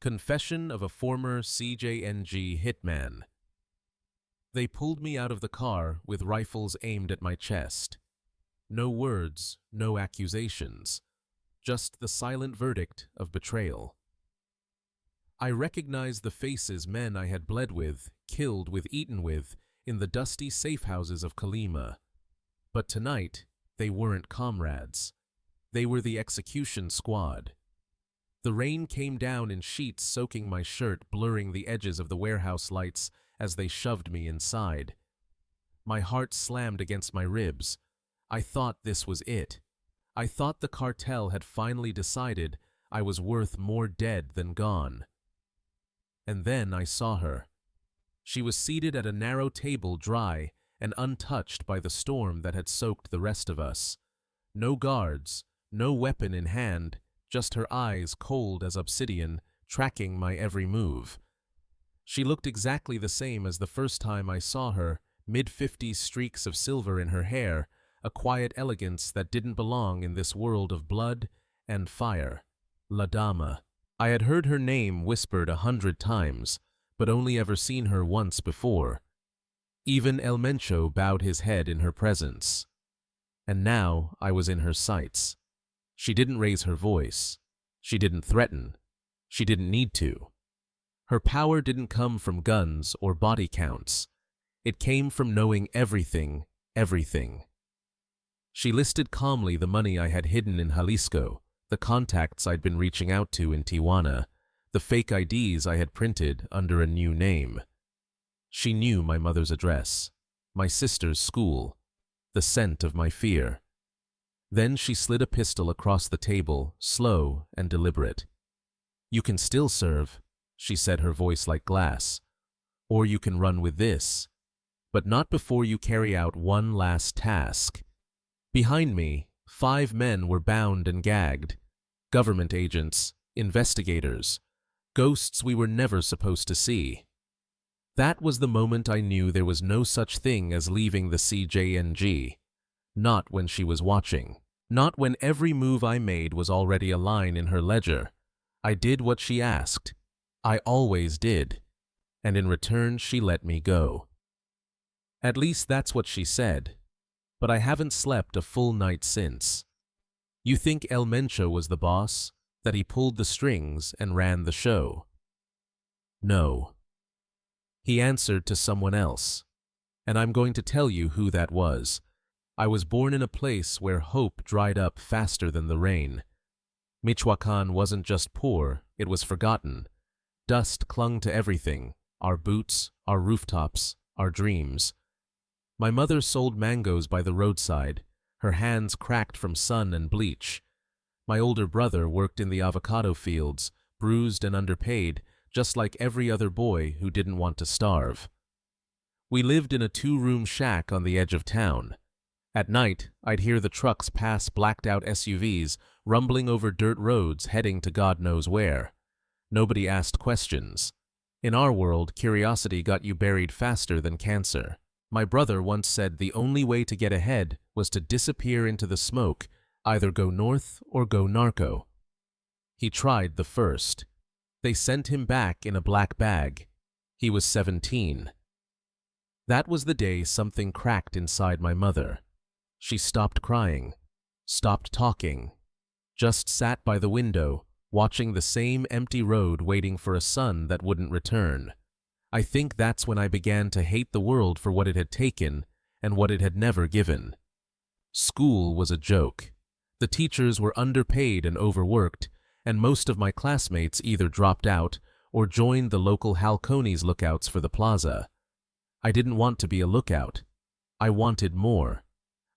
Confession of a former CJNG hitman. They pulled me out of the car with rifles aimed at my chest. No words, no accusations, just the silent verdict of betrayal. I recognized the faces men I had bled with, killed with, eaten with, in the dusty safe houses of Colima. But tonight, they weren't comrades. They were the execution squad. The rain came down in sheets, soaking my shirt, blurring the edges of the warehouse lights as they shoved me inside. My heart slammed against my ribs. I thought this was it. I thought the cartel had finally decided I was worth more dead than gone. And then I saw her. She was seated at a narrow table, dry and untouched by the storm that had soaked the rest of us. No guards, no weapon in hand, just her eyes cold as obsidian, tracking my every move. She looked exactly the same as the first time I saw her, mid-50s, streaks of silver in her hair, a quiet elegance that didn't belong in this world of blood and fire. La Dama. I had heard her name whispered 100 times, but only ever seen her once before. Even El Mencho bowed his head in her presence. And now I was in her sights. She didn't raise her voice. She didn't threaten. She didn't need to. Her power didn't come from guns or body counts. It came from knowing everything, everything. She listed calmly the money I had hidden in Jalisco, the contacts I'd been reaching out to in Tijuana, the fake IDs I had printed under a new name. She knew my mother's address, my sister's school, the scent of my fear. Then she slid a pistol across the table, slow and deliberate. "You can still serve," she said, her voice like glass. "Or you can run with this. But not before you carry out one last task." Behind me, 5 men were bound and gagged. Government agents, investigators, ghosts we were never supposed to see. That was the moment I knew there was no such thing as leaving the CJNG. Not when she was watching. Not when every move I made was already a line in her ledger. I did what she asked. I always did. And in return, she let me go. At least that's what she said. But I haven't slept a full night since. You think El Mencho was the boss? That he pulled the strings and ran the show? No. He answered to someone else. And I'm going to tell you who that was. I was born in a place where hope dried up faster than the rain. Michoacan wasn't just poor, it was forgotten. Dust clung to everything, our boots, our rooftops, our dreams. My mother sold mangoes by the roadside, her hands cracked from sun and bleach. My older brother worked in the avocado fields, bruised and underpaid, just like every other boy who didn't want to starve. We lived in a 2-room shack on the edge of town. At night, I'd hear the trucks pass blacked-out SUVs, rumbling over dirt roads heading to God knows where. Nobody asked questions. In our world, curiosity got you buried faster than cancer. My brother once said the only way to get ahead was to disappear into the smoke, either go north or go narco. He tried the first. They sent him back in a black bag. He was 17. That was the day something cracked inside my mother. She stopped crying, stopped talking, just sat by the window, watching the same empty road, waiting for a son that wouldn't return. I think that's when I began to hate the world for what it had taken and what it had never given. School was a joke. The teachers were underpaid and overworked, and most of my classmates either dropped out or joined the local Halcones lookouts for the plaza. I didn't want to be a lookout. I wanted more.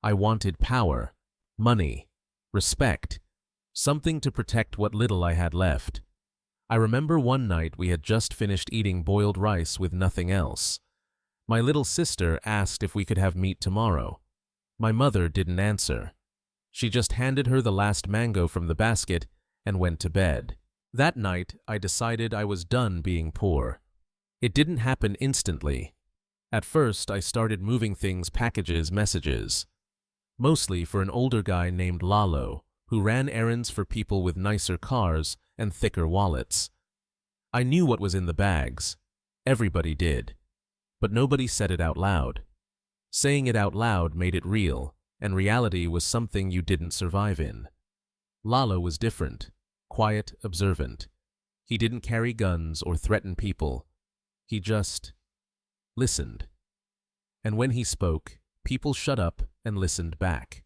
I wanted power, money, respect, something to protect what little I had left. I remember one night we had just finished eating boiled rice with nothing else. My little sister asked if we could have meat tomorrow. My mother didn't answer. She just handed her the last mango from the basket and went to bed. That night, I decided I was done being poor. It didn't happen instantly. At first, I started moving things, packages, messages. Mostly for an older guy named Lalo, who ran errands for people with nicer cars and thicker wallets. I knew what was in the bags. Everybody did. But nobody said it out loud. Saying it out loud made it real, and reality was something you didn't survive in. Lalo was different, quiet, observant. He didn't carry guns or threaten people. He just listened. And when he spoke, people shut up and listened back.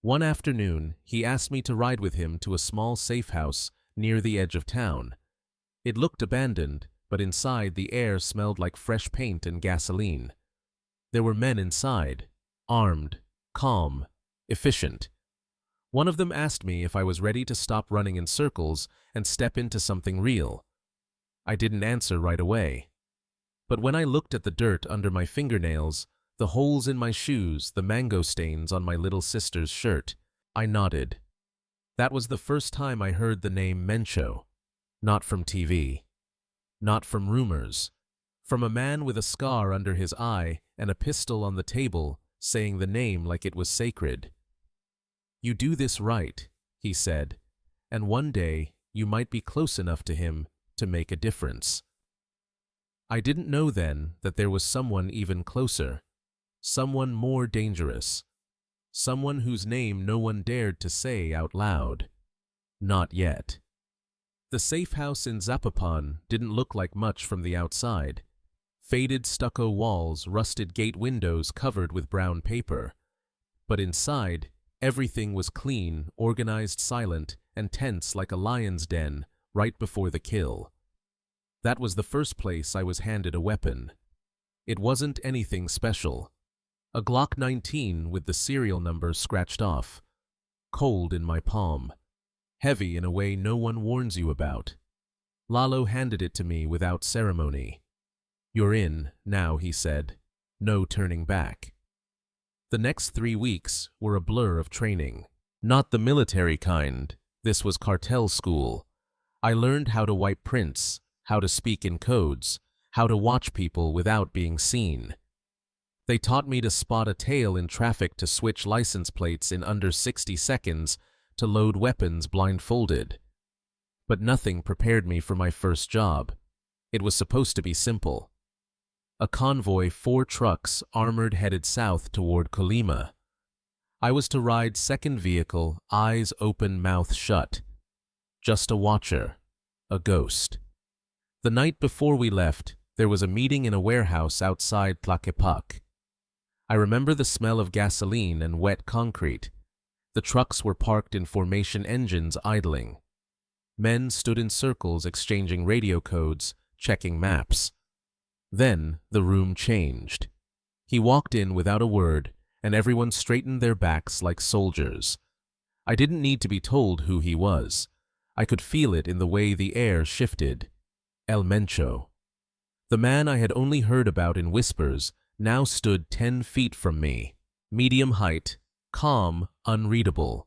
One afternoon, he asked me to ride with him to a small safe house near the edge of town. It looked abandoned, but inside the air smelled like fresh paint and gasoline. There were men inside, armed, calm, efficient. One of them asked me if I was ready to stop running in circles and step into something real. I didn't answer right away. But when I looked at the dirt under my fingernails, the holes in my shoes, the mango stains on my little sister's shirt, I nodded. That was the first time I heard the name Mencho. Not from TV. Not from rumors. From a man with a scar under his eye and a pistol on the table, saying the name like it was sacred. "You do this right," he said, "and one day you might be close enough to him to make a difference." I didn't know then that there was someone even closer, someone more dangerous, someone whose name no one dared to say out loud. Not yet. The safe house in Zapopan didn't look like much from the outside. Faded stucco walls, rusted gate windows covered with brown paper. But inside, everything was clean, organized, silent, and tense like a lion's den right before the kill. That was the first place I was handed a weapon. It wasn't anything special. A Glock 19 with the serial number scratched off. Cold in my palm. Heavy in a way no one warns you about. Lalo handed it to me without ceremony. "You're in, now," he said. "No turning back." The next 3 weeks were a blur of training. Not the military kind. This was cartel school. I learned how to wipe prints, how to speak in codes, how to watch people without being seen. They taught me to spot a tail in traffic, to switch license plates in under 60 seconds, to load weapons blindfolded. But nothing prepared me for my first job. It was supposed to be simple. A convoy, 4 trucks, armored, headed south toward Colima. I was to ride second vehicle, eyes open, mouth shut. Just a watcher, a ghost. The night before we left, there was a meeting in a warehouse outside Tlaquepaque. I remember the smell of gasoline and wet concrete. The trucks were parked in formation, engines idling. Men stood in circles exchanging radio codes, checking maps. Then the room changed. He walked in without a word, and everyone straightened their backs like soldiers. I didn't need to be told who he was. I could feel it in the way the air shifted. El Mencho. The man I had only heard about in whispers now stood 10 feet from me. Medium height, calm, unreadable.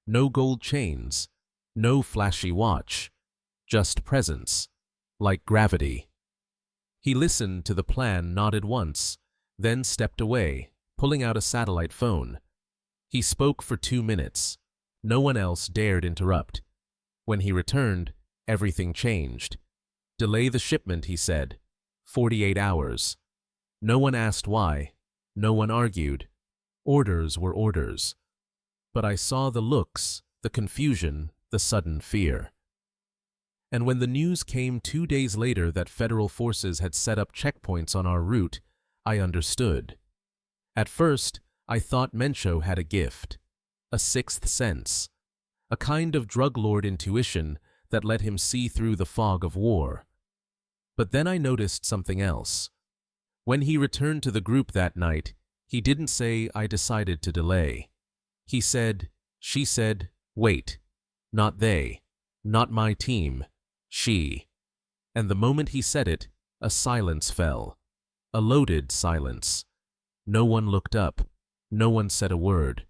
No gold chains, no flashy watch, just presence, like gravity. He listened to the plan, nodded once, then stepped away, pulling out a satellite phone. He spoke for 2 minutes. No one else dared interrupt. When he returned, everything changed. "Delay the shipment," he said. 48 hours. No one asked why. No one argued. Orders were orders. But I saw the looks, the confusion, the sudden fear. And when the news came 2 days later that federal forces had set up checkpoints on our route, I understood. At first, I thought Mencho had a gift, a sixth sense, a kind of drug lord intuition that let him see through the fog of war. But then I noticed something else. When he returned to the group that night, he didn't say, "I decided to delay." He said, "She said, wait. Not they. Not my team. She." And the moment he said it, a silence fell. A loaded silence. No one looked up. No one said a word.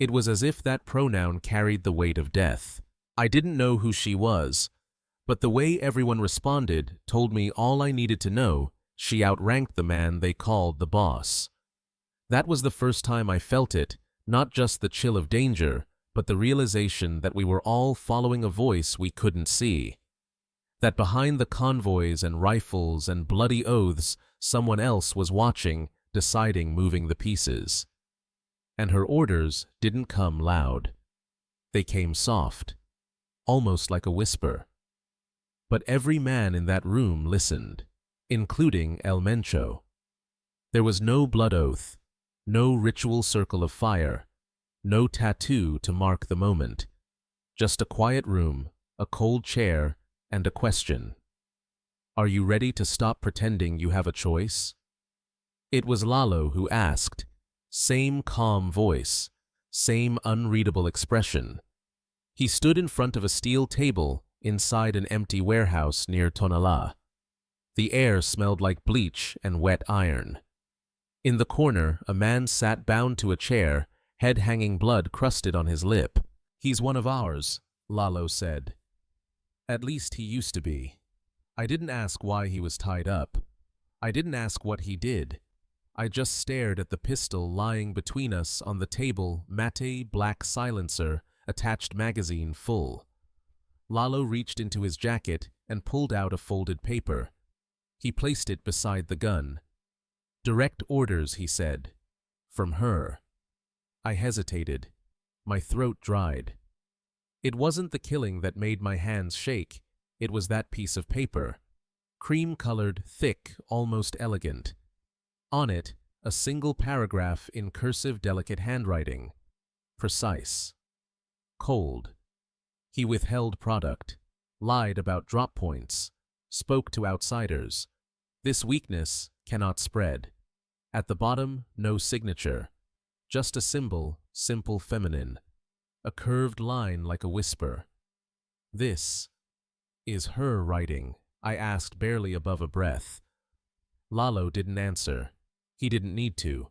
It was as if that pronoun carried the weight of death. I didn't know who she was, but the way everyone responded told me all I needed to know. She outranked the man they called the boss. That was the first time I felt it, not just the chill of danger, but the realization that we were all following a voice we couldn't see. That behind the convoys and rifles and bloody oaths, someone else was watching, deciding, moving the pieces. And her orders didn't come loud. They came soft, almost like a whisper. But every man in that room listened, including El Mencho. There was no blood oath, no ritual circle of fire, no tattoo to mark the moment. Just a quiet room, a cold chair, and a question. Are you ready to stop pretending you have a choice? It was Lalo who asked, same calm voice, same unreadable expression. He stood in front of a steel table inside an empty warehouse near Tonala. The air smelled like bleach and wet iron. In the corner, a man sat bound to a chair, head hanging, blood crusted on his lip. He's one of ours, Lalo said. At least he used to be. I didn't ask why he was tied up. I didn't ask what he did. I just stared at the pistol lying between us on the table, matte black silencer, attached magazine full. Lalo reached into his jacket and pulled out a folded paper. He placed it beside the gun. Direct orders, he said. From her. I hesitated. My throat dried. It wasn't the killing that made my hands shake. It was that piece of paper. Cream-colored, thick, almost elegant. On it, a single paragraph in cursive, delicate handwriting. Precise. Cold. He withheld product, lied about drop points, spoke to outsiders. This weakness cannot spread. At the bottom, no signature. Just a symbol, simple, feminine. A curved line like a whisper. This is her writing, I asked barely above a breath. Lalo didn't answer. He didn't need to.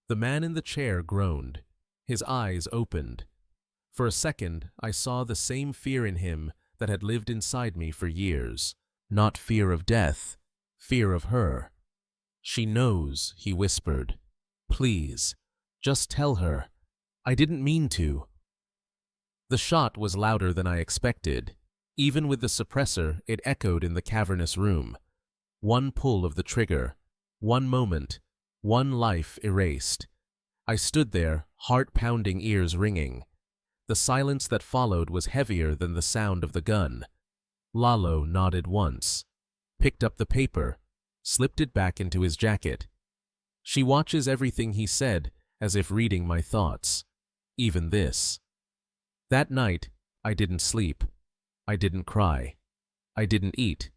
The man in the chair groaned. His eyes opened. For a second, I saw the same fear in him that had lived inside me for years. Not fear of death, fear of her. She knows, he whispered. Please, just tell her. I didn't mean to. The shot was louder than I expected. Even with the suppressor, it echoed in the cavernous room. One pull of the trigger. One moment. One life erased. I stood there, heart pounding, ears ringing. The silence that followed was heavier than the sound of the gun. Lalo nodded once, picked up the paper, slipped it back into his jacket. She watches everything he said, as if reading my thoughts. Even this. That night, I didn't sleep. I didn't cry. I didn't eat.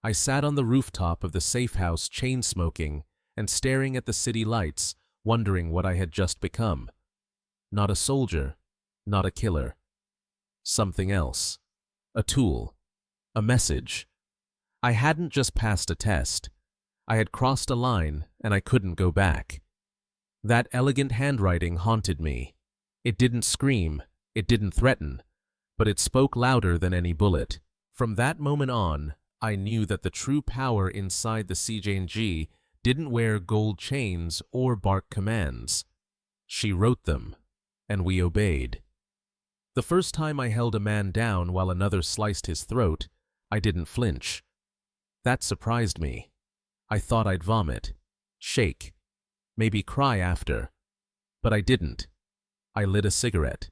I sat on the rooftop of the safe house, chain-smoking, and staring at the city lights, wondering what I had just become. Not a soldier, not a killer. Something else. A tool. A message. I hadn't just passed a test. I had crossed a line, and I couldn't go back. That elegant handwriting haunted me. It didn't scream, it didn't threaten, but it spoke louder than any bullet. From that moment on, I knew that the true power inside the CJNG didn't wear gold chains or bark commands. She wrote them, and we obeyed. The first time I held a man down while another sliced his throat, I didn't flinch. That surprised me. I thought I'd vomit, shake, maybe cry after. But I didn't. I lit a cigarette.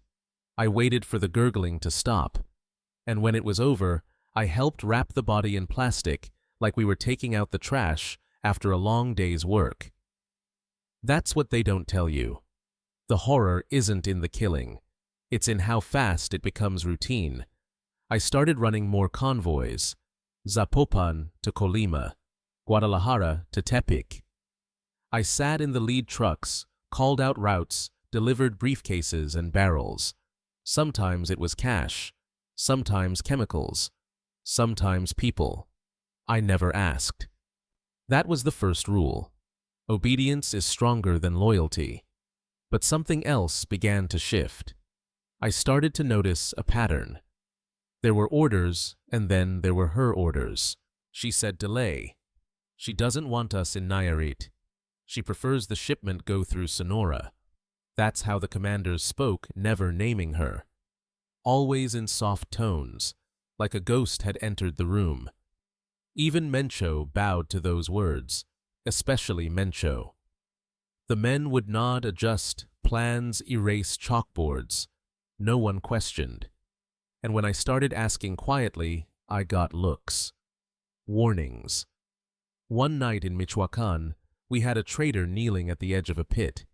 I waited for the gurgling to stop. And when it was over, I helped wrap the body in plastic like we were taking out the trash after a long day's work. That's what they don't tell you. The horror isn't in the killing. It's in how fast it becomes routine. I started running more convoys. Zapopan to Colima, Guadalajara to Tepic. I sat in the lead trucks, called out routes, delivered briefcases and barrels. Sometimes it was cash, sometimes chemicals, sometimes people. I never asked. That was the first rule. Obedience is stronger than loyalty. But something else began to shift. I started to notice a pattern. There were orders, and then there were her orders. She said delay. She doesn't want us in Nayarit. She prefers the shipment go through Sonora. That's how the commanders spoke, never naming her. Always in soft tones. like a ghost had entered the room. Even Mencho bowed to those words, especially Mencho. The men would nod, adjust, plans, erase chalkboards. No one questioned. And when I started asking quietly, I got looks. Warnings. One night in Michoacan, we had a trader kneeling at the edge of a pit,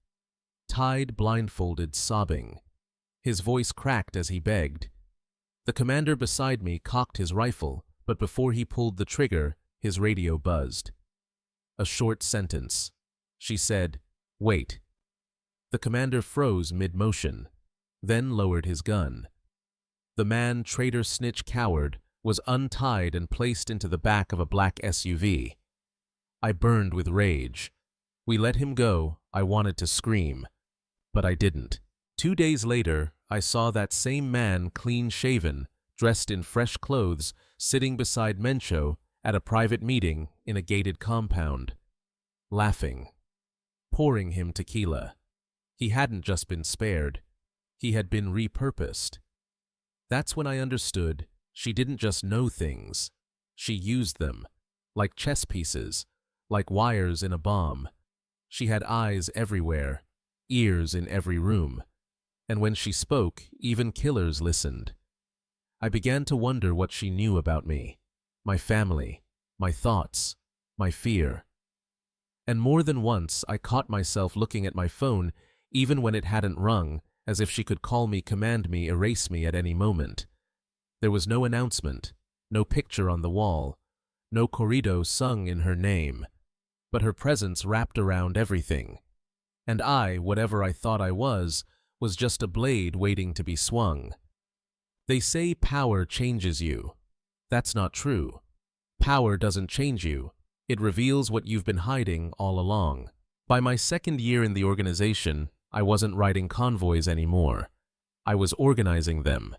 tied, blindfolded, sobbing. His voice cracked as he begged. The commander beside me cocked his rifle, but before he pulled the trigger, his radio buzzed. A short sentence. She said, "Wait." The commander froze mid-motion, then lowered his gun. The man, traitor, snitch, coward, was untied and placed into the back of a black SUV. I burned with rage. We let him go. I wanted to scream, but I didn't. 2 days later, I saw that same man, clean-shaven, dressed in fresh clothes, sitting beside Mencho at a private meeting in a gated compound, laughing, pouring him tequila. He hadn't just been spared. He had been repurposed. That's when I understood she didn't just know things. She used them, like chess pieces, like wires in a bomb. She had eyes everywhere, ears in every room. And when she spoke, even killers listened. I began to wonder what she knew about me, my family, my thoughts, my fear. And more than once, I caught myself looking at my phone, even when it hadn't rung, as if she could call me, command me, erase me at any moment. There was no announcement, no picture on the wall, no corrido sung in her name, but her presence wrapped around everything. And I, whatever I thought I was just a blade waiting to be swung. They say power changes you. That's not true. Power doesn't change you. It reveals what you've been hiding all along. By my second year in the organization, I wasn't riding convoys anymore. I was organizing them.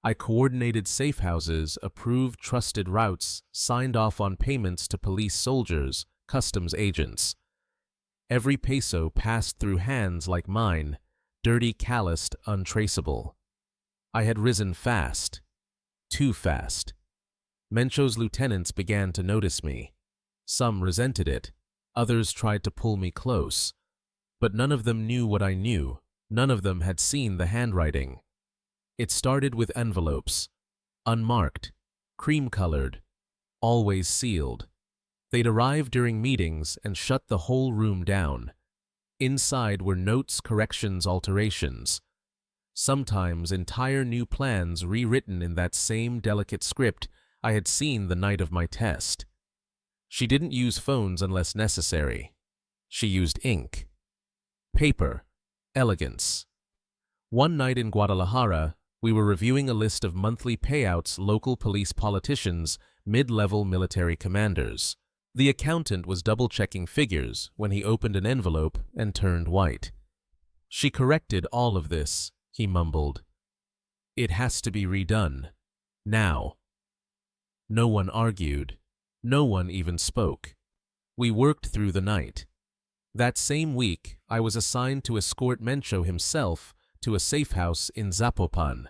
I coordinated safe houses, approved trusted routes, signed off on payments to police soldiers, customs agents. Every peso passed through hands like mine, dirty, calloused, untraceable. I had risen fast. Too fast. Mencho's lieutenants began to notice me. Some resented it. Others tried to pull me close. But none of them knew what I knew. None of them had seen the handwriting. It started with envelopes. Unmarked. Cream-colored. Always sealed. They'd arrive during meetings and shut the whole room down. Inside were notes, corrections, alterations. Sometimes entire new plans rewritten in that same delicate script I had seen the night of my test. She didn't use phones unless necessary. She used ink. Paper. Elegance. One night in Guadalajara, we were reviewing a list of monthly payouts, local police politicians, mid-level military commanders. The accountant was double-checking figures when he opened an envelope and turned white. "She corrected all of this," he mumbled. "It has to be redone. Now." No one argued. No one even spoke. We worked through the night. That same week, I was assigned to escort Mencho himself to a safe house in Zapopan.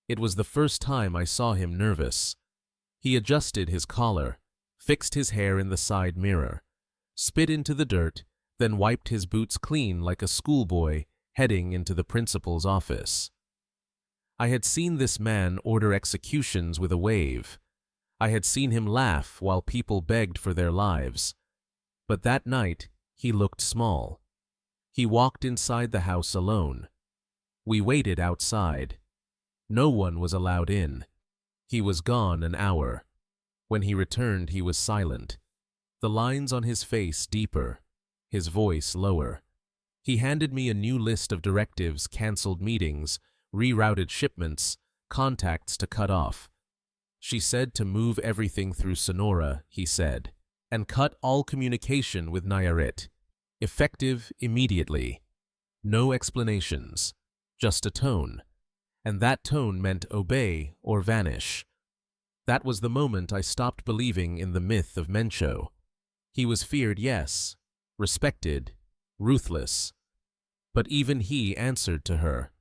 It was the first time I saw him nervous. He adjusted his collar, fixed his hair in the side mirror, spit into the dirt, then wiped his boots clean like a schoolboy heading into the principal's office. I had seen this man order executions with a wave. I had seen him laugh while people begged for their lives. But that night, he looked small. He walked inside the house alone. We waited outside. No one was allowed in. He was gone an hour. When he returned, he was silent. The lines on his face deeper, his voice lower. He handed me a new list of directives, canceled meetings, rerouted shipments, contacts to cut off. She said to move everything through Sonora, he said, and cut all communication with Nayarit. Effective immediately. No explanations, just a tone. And that tone meant obey or vanish. That was the moment I stopped believing in the myth of Mencho. He was feared, yes, respected, ruthless. But even he answered to her.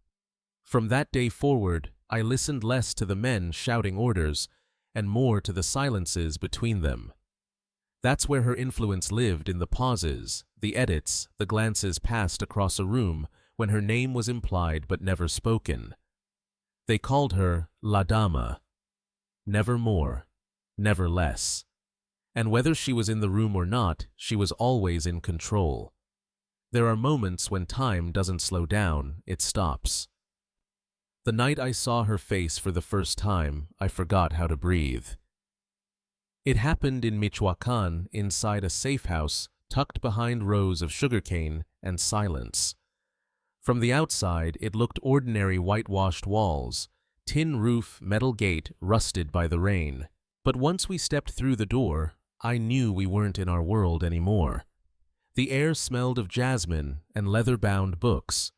From that day forward, I listened less to the men shouting orders and more to the silences between them. That's where her influence lived, in the pauses, the edits, the glances passed across a room when her name was implied but never spoken. They called her La Dama. Never more, never less. And whether she was in the room or not, she was always in control. There are moments when time doesn't slow down, it stops. The night I saw her face for the first time, I forgot how to breathe. It happened in Michoacan, inside a safe house tucked behind rows of sugarcane and silence. From the outside, it looked ordinary whitewashed walls, tin roof, metal gate, rusted by the rain. But once we stepped through the door, I knew we weren't in our world anymore. The air smelled of jasmine and leather-bound books.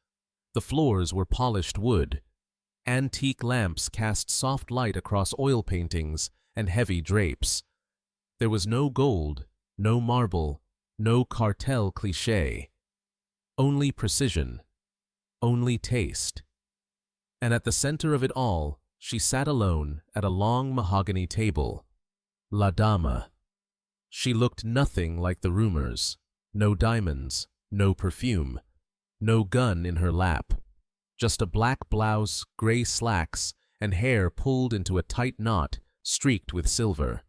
The floors were polished wood. Antique lamps cast soft light across oil paintings and heavy drapes. There was no gold, no marble, no cartel cliché. Only precision, only taste. And at the center of it all, she sat alone at a long mahogany table. La Dama. She looked nothing like the rumors. No diamonds, no perfume, no gun in her lap. Just a black blouse, gray slacks, and hair pulled into a tight knot, streaked with silver.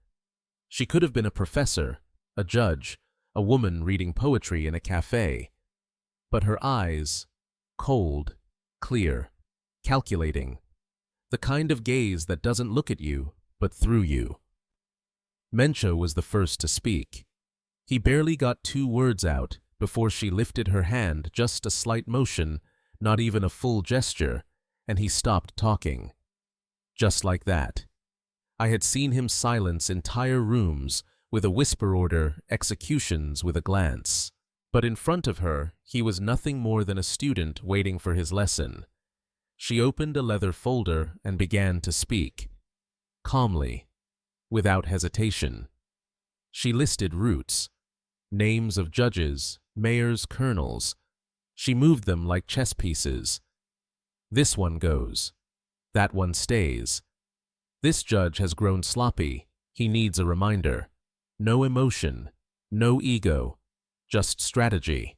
She could have been a professor, a judge, a woman reading poetry in a cafe. But her eyes, cold, clear, calculating. The kind of gaze that doesn't look at you, but through you. Mencho was the first to speak. He barely got 2 words out before she lifted her hand, just a slight motion, not even a full gesture, and he stopped talking. Just like that. I had seen him silence entire rooms with a whisper order, executions with a glance. But in front of her, he was nothing more than a student waiting for his lesson. She opened a leather folder and began to speak. Calmly, without hesitation. She listed routes. Names of judges, mayors, colonels. She moved them like chess pieces. This one goes. That one stays. This judge has grown sloppy. He needs a reminder. No emotion, no ego, just strategy.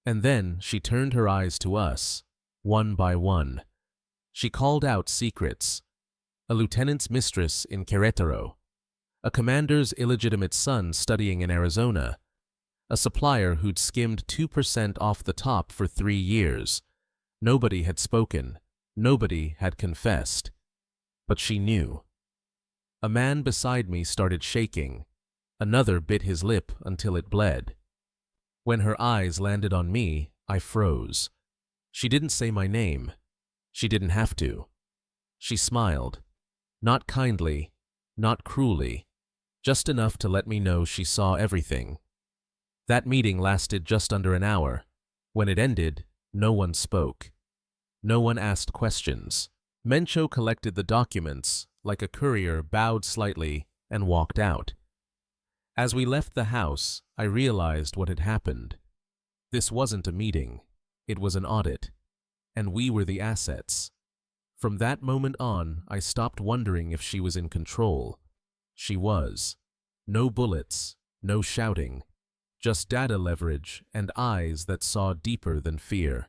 And then she turned her eyes to us, one by one. She called out secrets. A lieutenant's mistress in Querétaro. A commander's illegitimate son studying in Arizona. A supplier who'd skimmed 2% off the top for 3 years. Nobody had spoken. Nobody had confessed. But she knew. A man beside me started shaking. Another bit his lip until it bled. When her eyes landed on me, I froze. She didn't say my name. She didn't have to. She smiled. Not kindly, not cruelly. Just enough to let me know she saw everything. That meeting lasted just under an hour. When it ended, no one spoke. No one asked questions. Mencho collected the documents, like a courier, bowed slightly, and walked out. As we left the house, I realized what had happened. This wasn't a meeting. It was an audit. And we were the assets. From that moment on, I stopped wondering if she was in control. She was. No bullets, no shouting. Just data leverage and eyes that saw deeper than fear.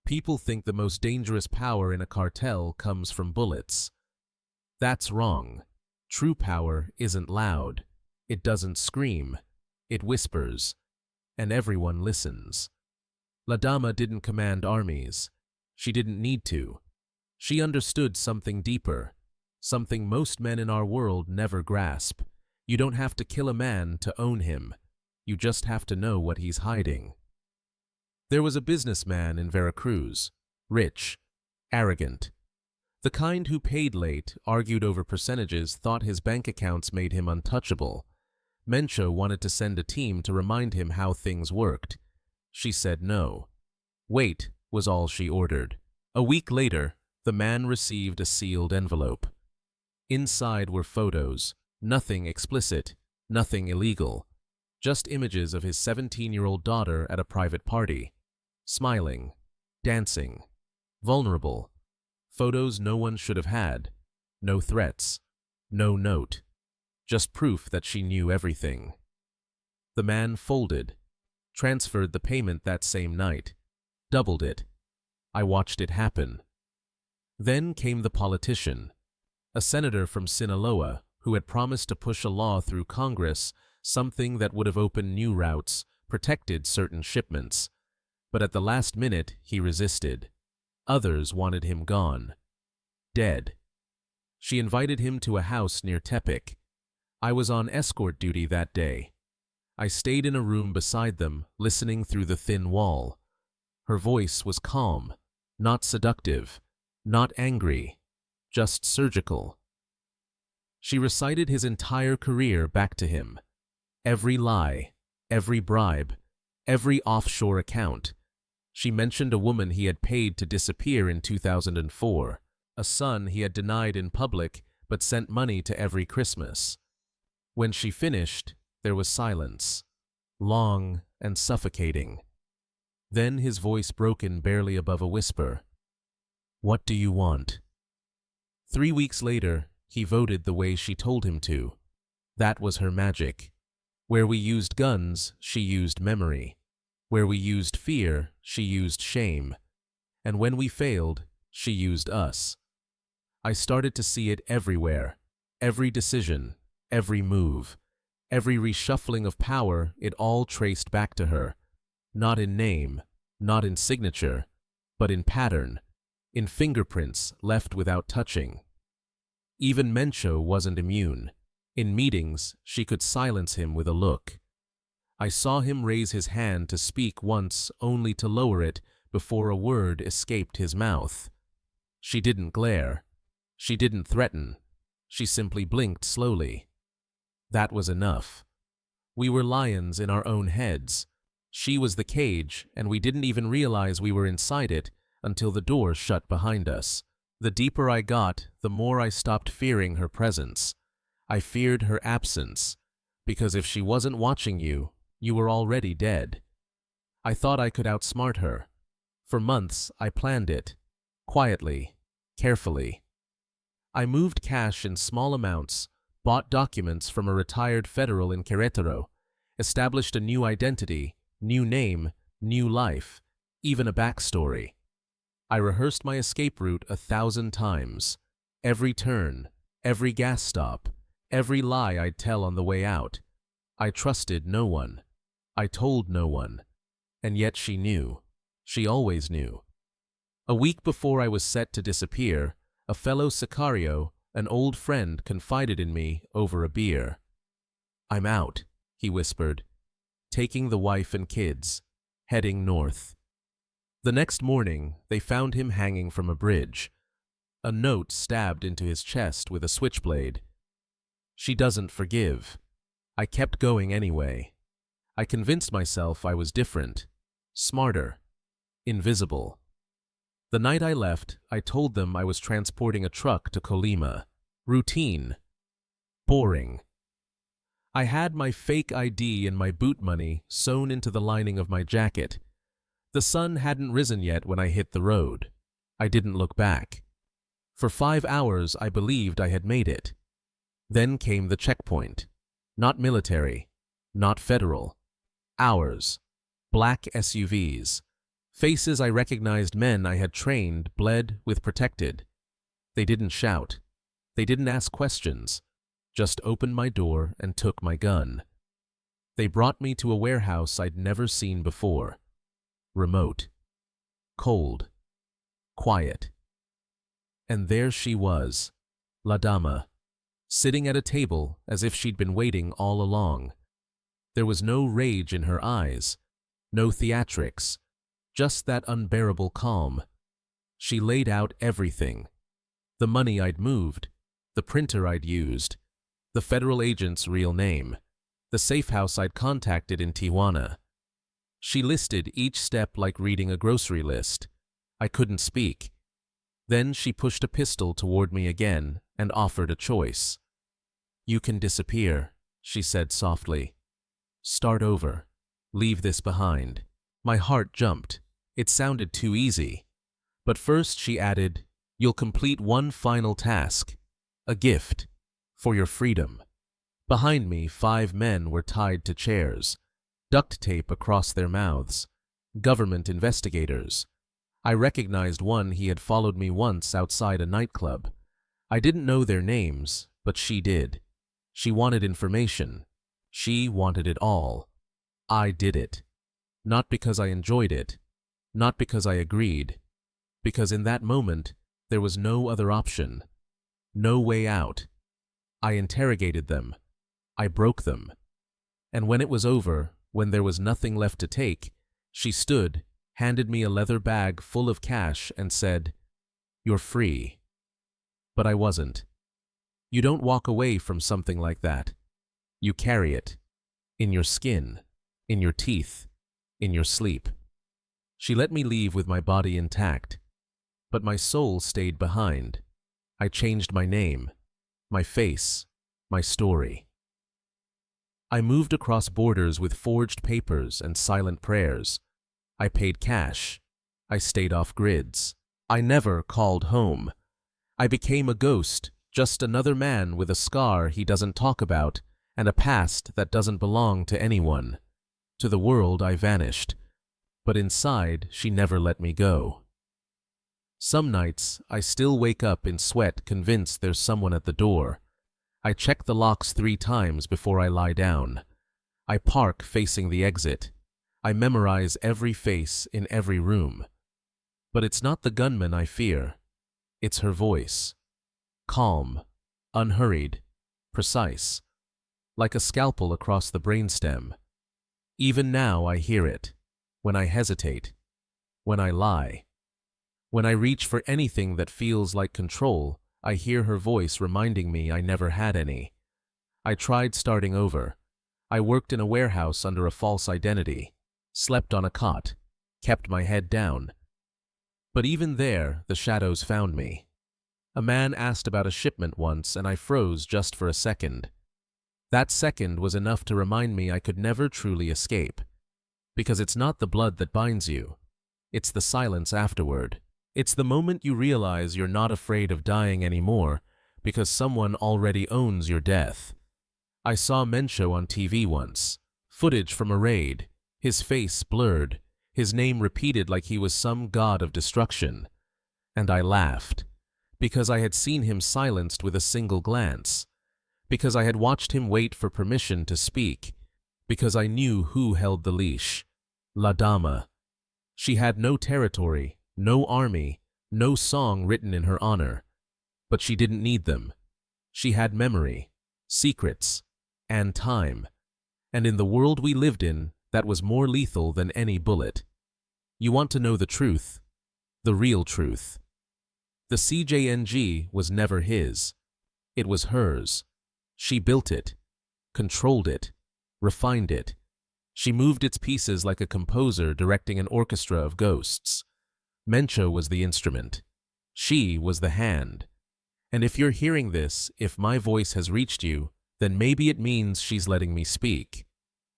People think the most dangerous power in a cartel comes from bullets. That's wrong. True power isn't loud. It doesn't scream. It whispers. And everyone listens. La Dama didn't command armies. She didn't need to. She understood something deeper. Something most men in our world never grasp. You don't have to kill a man to own him. You just have to know what he's hiding. There was a businessman in Veracruz, rich, arrogant. The kind who paid late, argued over percentages, thought his bank accounts made him untouchable. Mencho wanted to send a team to remind him how things worked. She said no. Wait was all she ordered. A week later, the man received a sealed envelope. Inside were photos, nothing explicit, nothing illegal. Just images of his 17-year-old daughter at a private party. Smiling, dancing, vulnerable, Photos no one should have had. No threats. No note. Just proof that she knew everything. The man folded, transferred the payment that same night, doubled it. I watched it happen. Then came the politician, a senator from Sinaloa who had promised to push a law through Congress, something that would have opened new routes, protected certain shipments. But at the last minute, he resisted. Others wanted him gone. Dead. She invited him to a house near Tepic. I was on escort duty that day. I stayed in a room beside them, listening through the thin wall. Her voice was calm, not seductive, not angry, just surgical. She recited his entire career back to him. Every lie, every bribe, every offshore account. She mentioned a woman he had paid to disappear in 2004, a son he had denied in public but sent money to every Christmas. When she finished, there was silence, long and suffocating. Then his voice broken barely above a whisper. "What do you want?" 3 weeks later, he voted the way she told him to. That was her magic. Where we used guns, she used memory. Where we used fear, she used shame. And when we failed, she used us. I started to see it everywhere. Every decision, every move, every reshuffling of power, it all traced back to her. Not in name, not in signature, but in pattern, in fingerprints left without touching. Even Mencho wasn't immune. In meetings, she could silence him with a look. I saw him raise his hand to speak once, only to lower it before a word escaped his mouth. She didn't glare. She didn't threaten. She simply blinked slowly. That was enough. We were lions in our own heads. She was the cage, and we didn't even realize we were inside it until the door shut behind us. The deeper I got, the more I stopped fearing her presence. I feared her absence, because if she wasn't watching you, you were already dead. I thought I could outsmart her. For months, I planned it, quietly, carefully. I moved cash in small amounts, bought documents from a retired federal in Querétaro, established a new identity, new name, new life, even a backstory. I rehearsed my escape route 1,000 times. Every turn, every gas stop, every lie I'd tell on the way out. I trusted no one. I told no one. And yet she knew. She always knew. A week before I was set to disappear, a fellow sicario, an old friend, confided in me over a beer. "I'm out," he whispered, taking the wife and kids, heading north. The next morning, they found him hanging from a bridge, a note stabbed into his chest with a switchblade. She doesn't forgive. I kept going anyway. I convinced myself I was different, smarter, invisible. The night I left, I told them I was transporting a truck to Colima. Routine. Boring. I had my fake ID and my boot money sewn into the lining of my jacket. The sun hadn't risen yet when I hit the road. I didn't look back. For 5 hours, I believed I had made it. Then came the checkpoint. Not military, not federal. Ours. Black SUVs. Faces I recognized, men I had trained, bled with protected. They didn't shout. They didn't ask questions. Just opened my door and took my gun. They brought me to a warehouse I'd never seen before. Remote. Cold. Quiet. And there she was, La Dama, sitting at a table as if she'd been waiting all along. There was no rage in her eyes, no theatrics, just that unbearable calm. She laid out everything. The money I'd moved, the printer I'd used, the federal agent's real name, the safe house I'd contacted in Tijuana. She listed each step like reading a grocery list. I couldn't speak. Then she pushed a pistol toward me again and offered a choice. "You can disappear," she said softly. "Start over. Leave this behind." My heart jumped. It sounded too easy. But first she added, You'll complete one final task, a gift, for your freedom. Behind me, 5 men were tied to chairs, duct tape across their mouths, government investigators. I recognized one. He had followed me once outside a nightclub. I didn't know their names, but she did. She wanted information. She wanted it all. I did it. Not because I enjoyed it, not because I agreed, because in that moment there was no other option, no way out. I interrogated them. I broke them. And when it was over, when there was nothing left to take, she stood, handed me a leather bag full of cash and said, "You're free." But I wasn't. You don't walk away from something like that. You carry it. In your skin, in your teeth, in your sleep. She let me leave with my body intact, but my soul stayed behind. I changed my name, my face, my story. I moved across borders with forged papers and silent prayers. I paid cash. I stayed off grids. I never called home. I became a ghost, just another man with a scar he doesn't talk about and a past that doesn't belong to anyone. To the world I vanished, but inside she never let me go. Some nights I still wake up in sweat, convinced there's someone at the door. I check the locks 3 times before I lie down. I park facing the exit. I memorize every face in every room. But it's not the gunman I fear. It's her voice. Calm, unhurried, precise, like a scalpel across the brainstem. Even now I hear it, when I hesitate, when I lie. When I reach for anything that feels like control, I hear her voice reminding me I never had any. I tried starting over. I worked in a warehouse under a false identity, slept on a cot, kept my head down. But even there, the shadows found me. A man asked about a shipment once, and I froze just for a second. That second was enough to remind me I could never truly escape. Because it's not the blood that binds you. It's the silence afterward. It's the moment you realize you're not afraid of dying anymore because someone already owns your death. I saw Mencho on TV once. Footage from a raid. His face blurred. His name repeated like he was some god of destruction. And I laughed. Because I had seen him silenced with a single glance. Because I had watched him wait for permission to speak. Because I knew who held the leash. La Dama. She had no territory, no army, no song written in her honor. But she didn't need them. She had memory, secrets, and time. And in the world we lived in, that was more lethal than any bullet. You want to know the truth, the real truth. The CJNG was never his. It was hers. She built it, controlled it, refined it. She moved its pieces like a composer directing an orchestra of ghosts. Mencho was the instrument. She was the hand. And if you're hearing this, if my voice has reached you, then maybe it means she's letting me speak.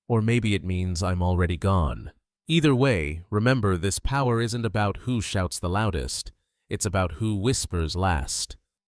Or maybe it means I'm already gone. Either way, remember this power isn't about who shouts the loudest. It's about who whispers last.